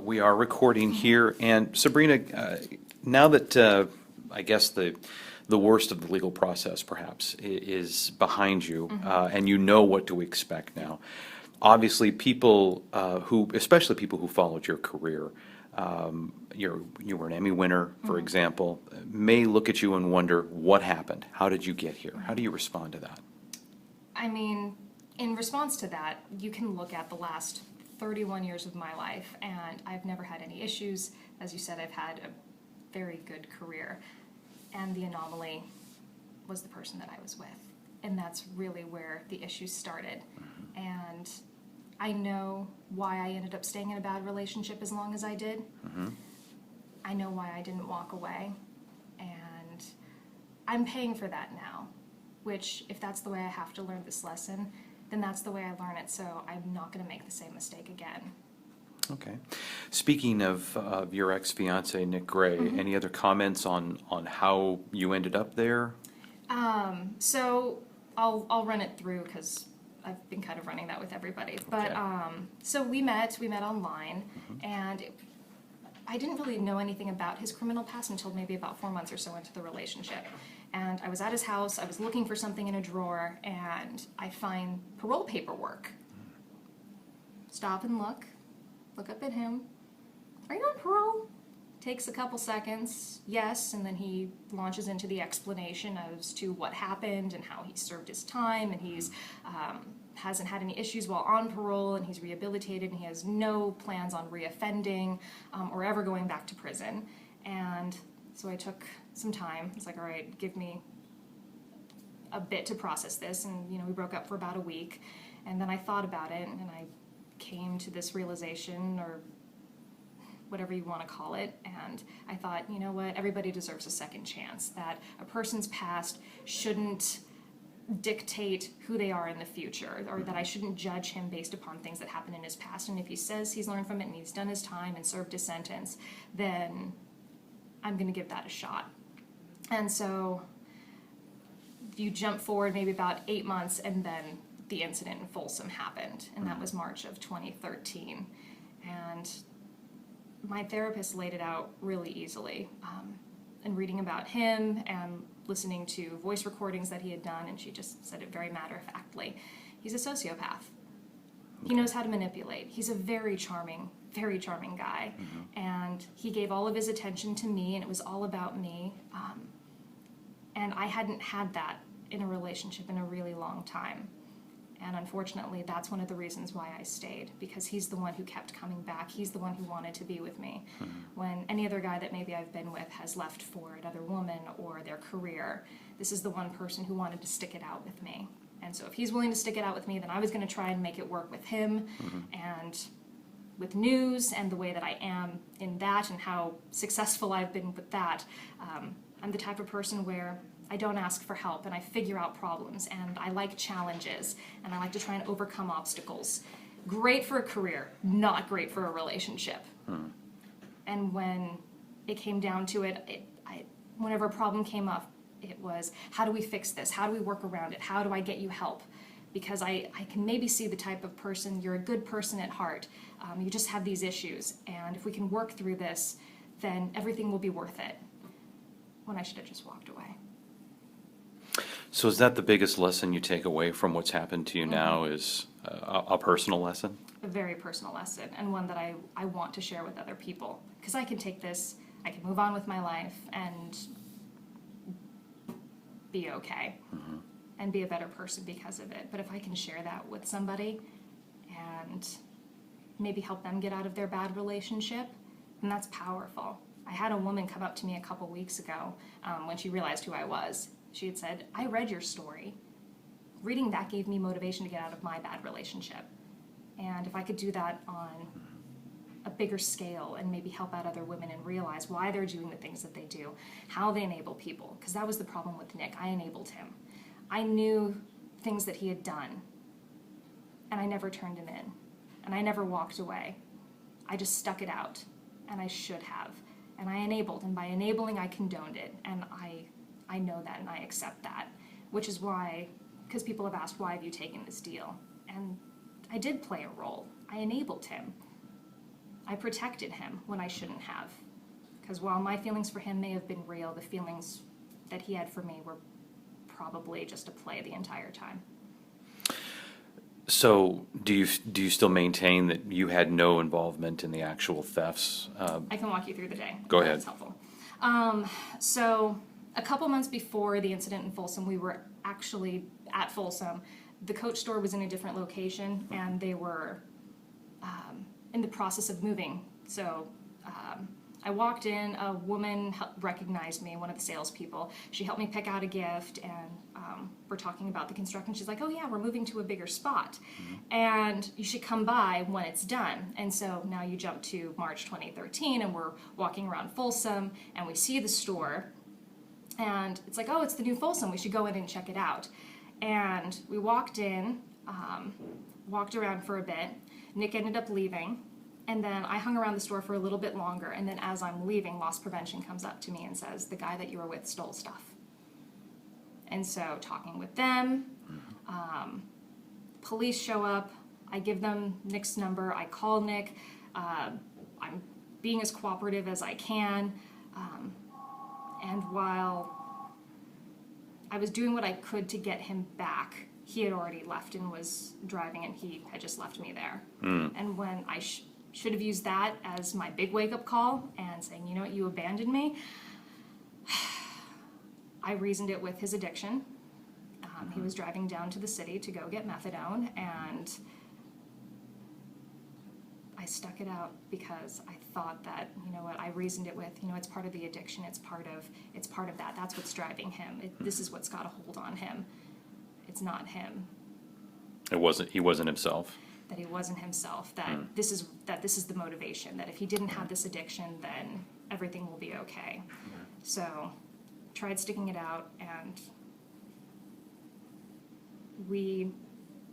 we are recording here, and Sabrina, now that I guess the worst of the legal process perhaps is behind you, and you know what to expect now. Obviously, people especially people who followed your career, you were an Emmy winner, for example, may look at you and wonder what happened. How did you get here? How do you respond to that? I mean, in response to that, you can look at the last 31 years of my life, and I've never had any issues. As you said, I've had a very good career, and the anomaly was the person that I was with, and that's really where the issues started. And I know why I ended up staying in a bad relationship as long as I did. I know why I didn't walk away, and I'm paying for that now, which, if that's the way I have to learn this lesson, then that's the way I learn it, so I'm not going to make the same mistake again. Okay. Speaking of your ex-fiance, Nick Gray, any other comments on how you ended up there? So I'll run it through because I've been kind of running that with everybody. But Okay. so we met online, and I didn't really know anything about his criminal past until maybe about 4 months or so into the relationship. And I was at his house, I was looking for something in a drawer, and I find parole paperwork. Stop and look up at him. Are you on parole? Takes a couple seconds, yes, and then he launches into the explanation as to what happened and how he served his time, and he's hasn't had any issues while on parole, and he's rehabilitated, and he has no plans on reoffending or ever going back to prison. And so I took some time. It's like, all right, give me a bit to process this, and we broke up for about a week, and then I thought about it, and I came to this realization, or whatever you want to call it, and I thought, you know what, everybody deserves a second chance, that a person's past shouldn't dictate who they are in the future, or that I shouldn't judge him based upon things that happened in his past. And if he says he's learned from it and he's done his time and served his sentence, then I'm going to give that a shot. And so you jump forward maybe about 8 months, and then the incident in Folsom happened, and that was March of 2013. And my therapist laid it out really easily. And reading about him and listening to voice recordings that he had done, and she just said it very matter-of-factly. He's a sociopath. He knows how to manipulate. He's a very charming guy. And he gave all of his attention to me, and it was all about me. And I hadn't had that in a relationship in a really long time. And unfortunately, that's one of the reasons why I stayed, because he's the one who kept coming back. He's the one who wanted to be with me. When any other guy that maybe I've been with has left for another woman or their career, this is the one person who wanted to stick it out with me. And so if he's willing to stick it out with me, then I was going to try and make it work with him. And with news and the way that I am in that and how successful I've been with that, I'm the type of person where I don't ask for help, and I figure out problems, and I like challenges, and I like to try and overcome obstacles. Great for a career, not great for a relationship. And when it came down to it, whenever a problem came up, it was, how do we fix this? How do we work around it? How do I get you help? Because I can maybe see the type of person, you're a good person at heart, you just have these issues, and if we can work through this, then everything will be worth it. When I should have just walked away. So is that the biggest lesson you take away from what's happened to you now, is a personal lesson? A very personal lesson, and one that I want to share with other people. Because I can take this, I can move on with my life and be okay. And be a better person because of it. But if I can share that with somebody and maybe help them get out of their bad relationship, then that's powerful. I had a woman come up to me a couple weeks ago when she realized who I was. She had said, I read your story. Reading that gave me motivation to get out of my bad relationship. And if I could do that on a bigger scale and maybe help out other women and realize why they're doing the things that they do, how they enable people, because that was the problem with Nick. I enabled him. I knew things that he had done, and I never turned him in, and I never walked away. I just stuck it out, and I should have. And I enabled, and by enabling, I condoned it, and I know that, and I accept that, which is why, because people have asked, why have you taken this deal? And I did play a role. I enabled him. I protected him when I shouldn't have. Because while my feelings for him may have been real, the feelings that he had for me were probably just a play the entire time. So do you still maintain that you had no involvement in the actual thefts? I can walk you through the day. Go if ahead. That's helpful. So a couple months before the incident in Folsom, we were actually at Folsom. The Coach store was in a different location, and they were in the process of moving. So I walked in, a woman recognized me, one of the salespeople. She helped me pick out a gift, and we're talking about the construction. She's like, oh yeah, we're moving to a bigger spot, and you should come by when it's done. And so now you jump to March 2013, and we're walking around Folsom, and we see the store, and it's like, oh, it's the new Folsom, we should go in and check it out. And we walked in, walked around for a bit. Nick ended up leaving, and then I hung around the store for a little bit longer, and then as I'm leaving, loss prevention comes up to me and says, the guy that you were with stole stuff. And so talking with them, police show up, I give them Nick's number, I call Nick, I'm being as cooperative as I can, and while I was doing what I could to get him back, he had already left and was driving, and he had just left me there. And when I should have used that as my big wake-up call and saying, you know what, you abandoned me, I reasoned it with his addiction. He was driving down to the city to go get methadone, and I stuck it out because I thought that, you know what, I reasoned it with, you know, it's part of the addiction, it's part of that, that's what's driving him, this is what's got a hold on him. It's not him. He wasn't himself. That he wasn't himself, that this is the motivation, that if he didn't have this addiction, then everything will be okay. So tried sticking it out, and we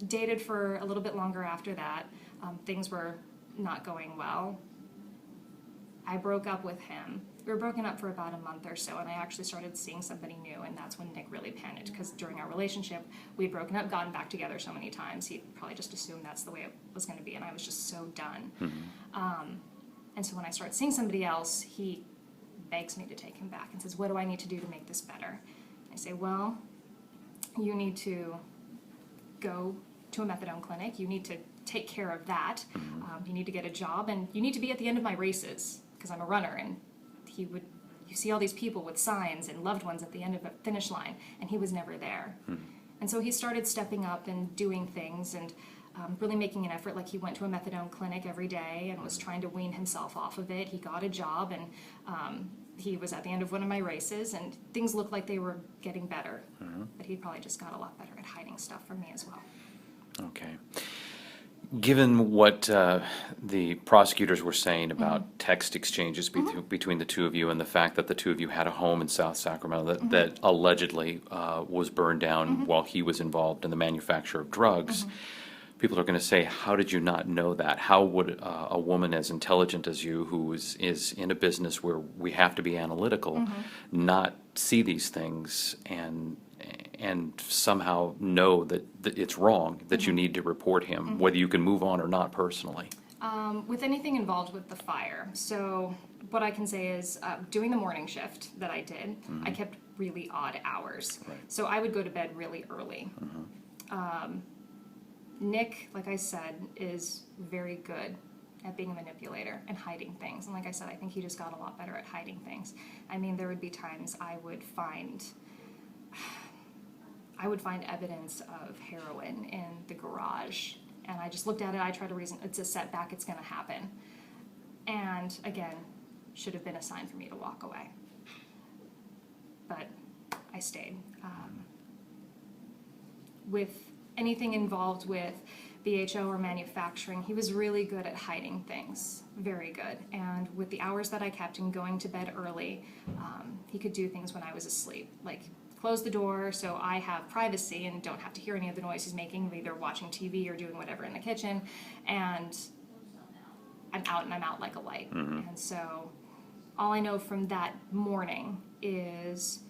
dated for a little bit longer after that. Things were not going well. I broke up with him. We were broken up for about a month or so, and I actually started seeing somebody new, and that's when Nick really panicked, because during our relationship, we'd broken up, gotten back together so many times, he probably just assumed that's the way it was going to be, and I was just so done. And so when I started seeing somebody else, he begs me to take him back and says, what do I need to do to make this better? I say, well, you need to go to a methadone clinic, you need to take care of that, you need to get a job, and you need to be at the end of my races, because I'm a runner, and you see all these people with signs and loved ones at the end of a finish line, and he was never there. And so he started stepping up and doing things, and really making an effort. Like, he went to a methadone clinic every day and was trying to wean himself off of it. He got a job, and he was at the end of one of my races, and things looked like they were getting better. But he probably just got a lot better at hiding stuff from me as well. Okay. Given what the prosecutors were saying about text exchanges between the two of you, and the fact that the two of you had a home in South Sacramento that allegedly was burned down while he was involved in the manufacture of drugs, people are going to say, how did you not know that? How would a woman as intelligent as you, who is in a business where we have to be analytical, not see these things and somehow know that it's wrong, that you need to report him, whether you can move on or not personally? With anything involved with the fire, so what I can say is, doing the morning shift that I did, I kept really odd hours. So I would go to bed really early. Nick, like I said, is very good at being a manipulator and hiding things. And like I said, I think he just got a lot better at hiding things. I mean, there would be times I would find evidence of heroin in the garage, and I just looked at it, I tried to reason, it's a setback, it's gonna happen. And again, should have been a sign for me to walk away. But I stayed. With anything involved with BHO or manufacturing, he was really good at hiding things, very good. And with the hours that I kept and going to bed early, he could do things when I was asleep, like close the door so I have privacy and don't have to hear any of the noise he's making, either watching TV or doing whatever in the kitchen, and I'm out like a light. And so all I know from that morning is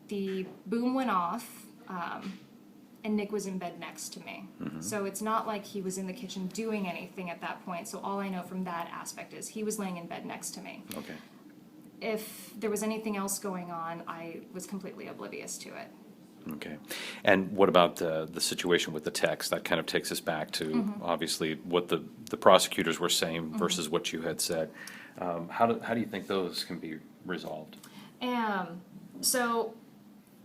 the boom went off, and Nick was in bed next to me. So it's not like he was in the kitchen doing anything at that point. So all I know from that aspect is he was laying in bed next to me. Okay. If there was anything else going on, I was completely oblivious to it. Okay. And what about the situation with the text? That kind of takes us back to, obviously, what the prosecutors were saying versus what you had said. How do you think those can be resolved? So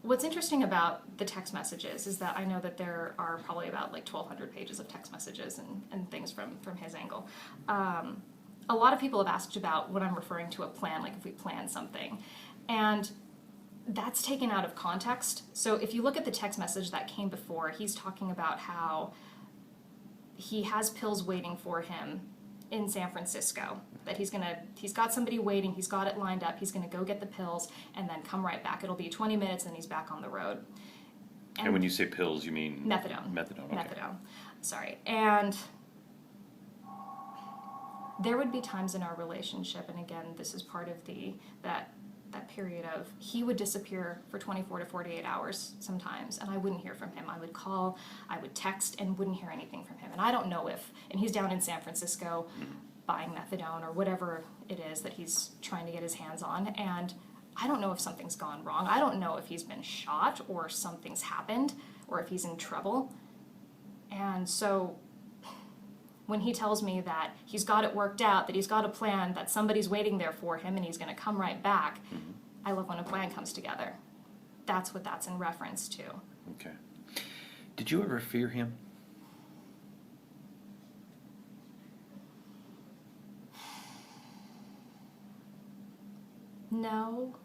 what's interesting about the text messages is that I know that there are probably about like 1,200 pages of text messages and things from his angle. A lot of people have asked about what I'm referring to a plan, like if we plan something. And that's taken out of context. So if you look at the text message that came before, he's talking about how he has pills waiting for him in San Francisco, that he's got somebody waiting, he's got it lined up, he's gonna go get the pills and then come right back. It'll be 20 minutes and he's back on the road. And when you say pills, you mean? Methadone. Methadone, okay. Methadone, sorry. And there would be times in our relationship, and again, this is part of that period of, he would disappear for 24 to 48 hours sometimes, and I wouldn't hear from him. I would call, I would text, and wouldn't hear anything from him. And I don't know and he's down in San Francisco buying methadone or whatever it is that he's trying to get his hands on, and I don't know if something's gone wrong. I don't know if he's been shot or something's happened or if he's in trouble. And so when he tells me that he's got it worked out, that he's got a plan, that somebody's waiting there for him and he's going to come right back, I love when a plan comes together. That's what that's in reference to. Okay. Did you ever fear him? No.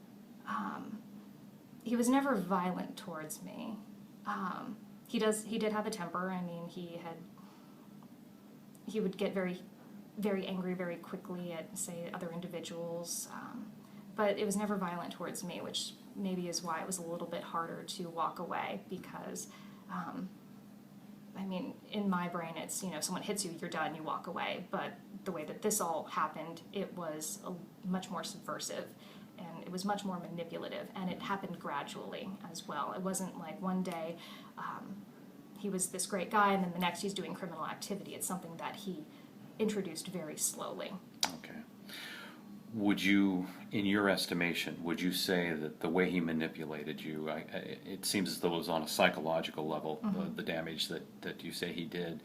He was never violent towards me. He did have a temper. I mean, he would get very, very angry very quickly at, say, other individuals. But it was never violent towards me, which maybe is why it was a little bit harder to walk away, because, I mean, in my brain, it's, someone hits you, you're done, you walk away. But the way that this all happened, it was much more subversive, and it was much more manipulative, and it happened gradually as well. It wasn't like one day he was this great guy, and then the next he's doing criminal activity. It's something that he introduced very slowly. Okay. Would you, in your estimation, would you say that the way he manipulated you, it seems as though it was on a psychological level, the damage that you say he did,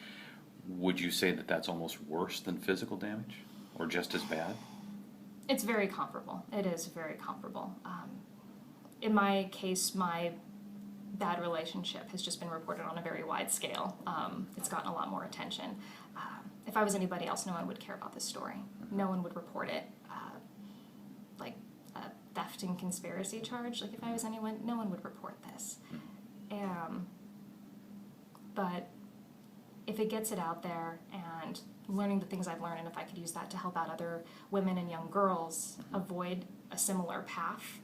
would you say that that's almost worse than physical damage, or just as bad? It's very comparable. It is very comparable. In my case, my bad relationship has just been reported on a very wide scale. It's gotten a lot more attention. If I was anybody else, no one would care about this story. No one would report it. Like a theft and conspiracy charge, like if I was anyone, no one would report this. But if it gets it out there, and learning the things I've learned, and if I could use that to help out other women and young girls avoid a similar path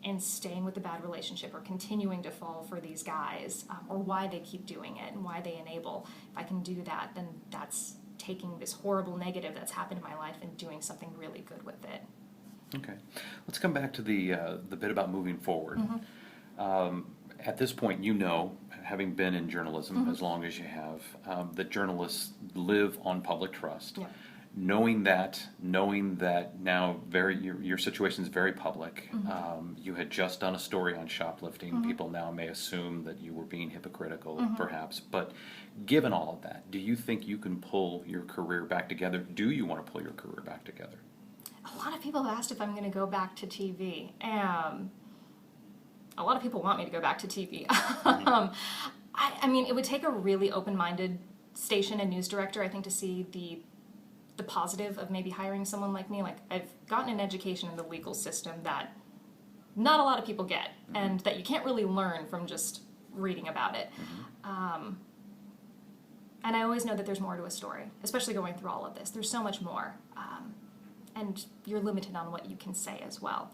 and staying with a bad relationship or continuing to fall for these guys, or why they keep doing it and why they enable, if I can do that, then that's taking this horrible negative that's happened in my life and doing something really good with it. Okay. Let's come back to the bit about moving forward. At this point, having been in journalism as long as you have, that journalists live on public trust. Yeah. Knowing that now your situation is very public. You had just done a story on shoplifting. People now may assume that you were being hypocritical, perhaps. But given all of that, do you think you can pull your career back together? Do you want to pull your career back together? A lot of people have asked if I'm going to go back to TV. A lot of people want me to go back to TV. I mean, it would take a really open-minded station and news director, I think, to see the positive of maybe hiring someone like me. Like, I've gotten an education in the legal system that not a lot of people get, and that you can't really learn from just reading about it. And I always know that there's more to a story, especially going through all of this. There's so much more, and you're limited on what you can say as well.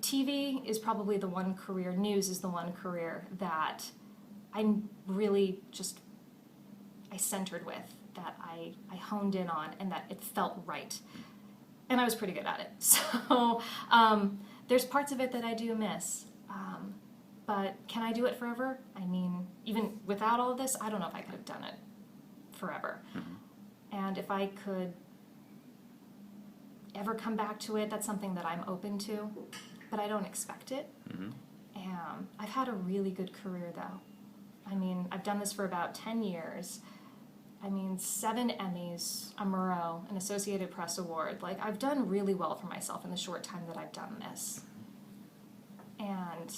TV is probably the one career, news is the one career that I'm really I centered with, that I honed in on, and that it felt right. And I was pretty good at it. So there's parts of it that I do miss. But can I do it forever? I mean, even without all of this, I don't know if I could have done it forever. And if I could ever come back to it, that's something that I'm open to, but I don't expect it. I've had a really good career, though. I mean, I've done this for about 10 years. I mean, 7 Emmys, a Murrow, an Associated Press Award. Like, I've done really well for myself in the short time that I've done this. And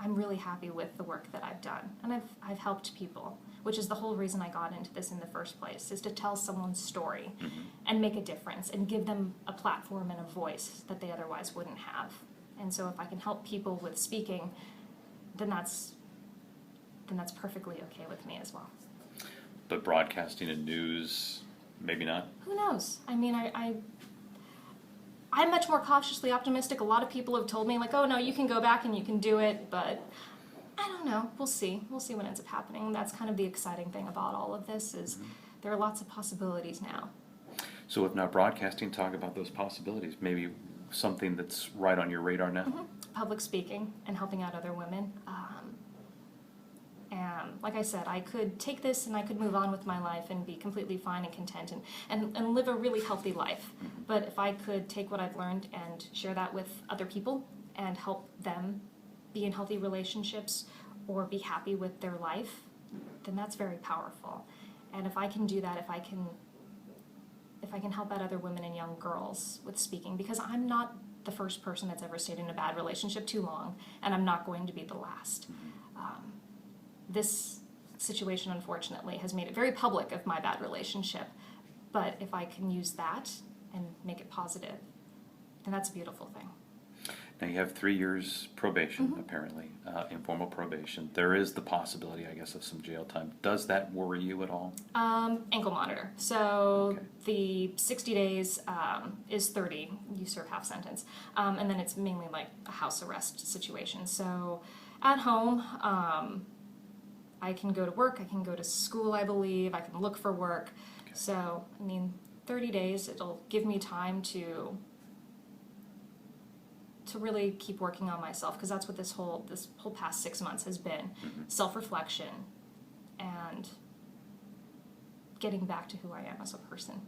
I'm really happy with the work that I've done. And I've helped people, which is the whole reason I got into this in the first place, is to tell someone's story and make a difference and give them a platform and a voice that they otherwise wouldn't have. And so if I can help people with speaking, then that's perfectly okay with me as well. But broadcasting and news, maybe not? Who knows? I mean, I'm much more cautiously optimistic. A lot of people have told me, like, oh no, you can go back and you can do it, but I don't know. We'll see. We'll see what ends up happening. That's kind of the exciting thing about all of this is there are lots of possibilities now. So if not broadcasting, talk about those possibilities. Maybe something that's right on your radar now? Public speaking and helping out other women. And like I said, I could take this and I could move on with my life and be completely fine and content and live a really healthy life. But if I could take what I've learned and share that with other people and help them be in healthy relationships or be happy with their life, then that's very powerful. And if I can do that, if I can help out other women and young girls with speaking, because I'm not the first person that's ever stayed in a bad relationship too long, and I'm not going to be the last. This situation, unfortunately, has made it very public of my bad relationship, but if I can use that and make it positive, then that's a beautiful thing. Now you have 3 years probation, apparently, informal probation. There is the possibility, I guess, of some jail time. Does that worry you at all? Ankle monitor. So Okay. the 60 days is 30. You serve half sentence. And then it's mainly like a house arrest situation. So at home, I can go to work, I can go to school, I believe, I can look for work. Okay. So, I mean, 30 days, it'll give me time to really keep working on myself, because that's what this whole past 6 months has been. Self-reflection and getting back to who I am as a person.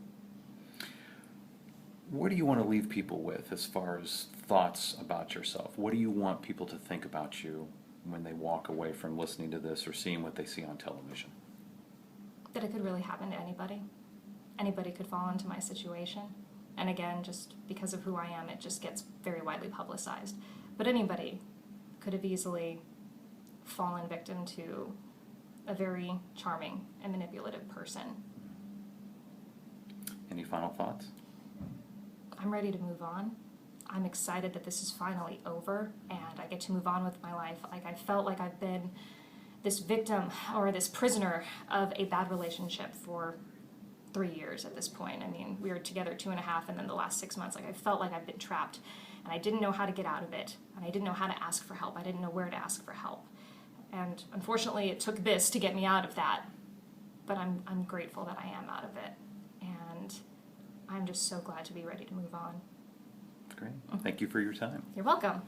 What do you want to leave people with as far as thoughts about yourself? What do you want people to think about you when they walk away from listening to this or seeing what they see on television? That it could really happen to anybody. Anybody could fall into my situation. And again, just because of who I am, it just gets very widely publicized. But anybody could have easily fallen victim to a very charming and manipulative person. Any final thoughts? I'm ready to move on. I'm excited that this is finally over and I get to move on with my life. Like, I felt like I've been this victim or this prisoner of a bad relationship for 3 years at this point. I mean, we were together 2.5, and then the last 6 months, like, I felt like I've been trapped and I didn't know how to get out of it, and I didn't know how to ask for help. I didn't know where to ask for help. And unfortunately, it took this to get me out of that, but I'm grateful that I am out of it. And I'm just so glad to be ready to move on. Great. Thank you for your time. You're welcome.